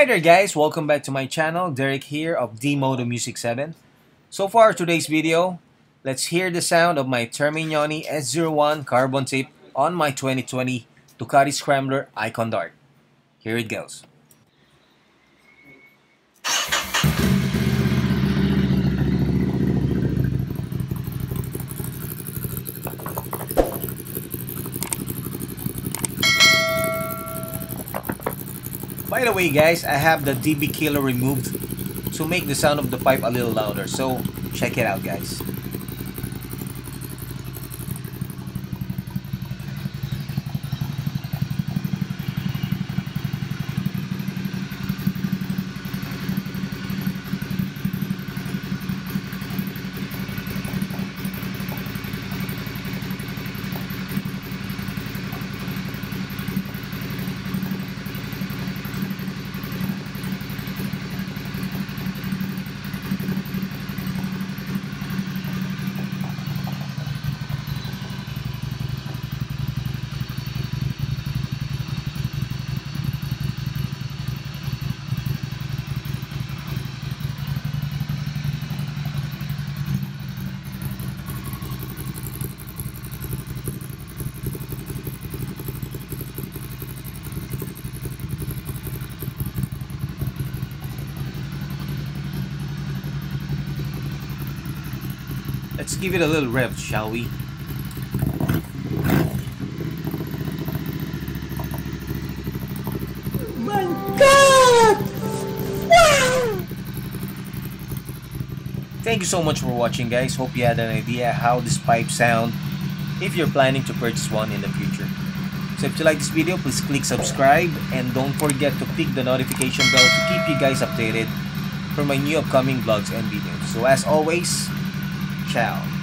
Hi there guys, welcome back to my channel. Derek here of D-Moto Music 7. So far today's video, let's hear the sound of my Termignoni S01 carbon tip on my 2020 Ducati Scrambler Icon Dark. Here it goes. By the way guys, I have the dB killer removed to make the sound of the pipe a little louder, so check it out guys. Let's give it a little rev, shall we? My God! Wow! Thank you so much for watching guys. Hope you had an idea how this pipe sound if you're planning to purchase one in the future. So if you like this video, please click subscribe and don't forget to click the notification bell to keep you guys updated for my new upcoming vlogs and videos. So as always, ciao.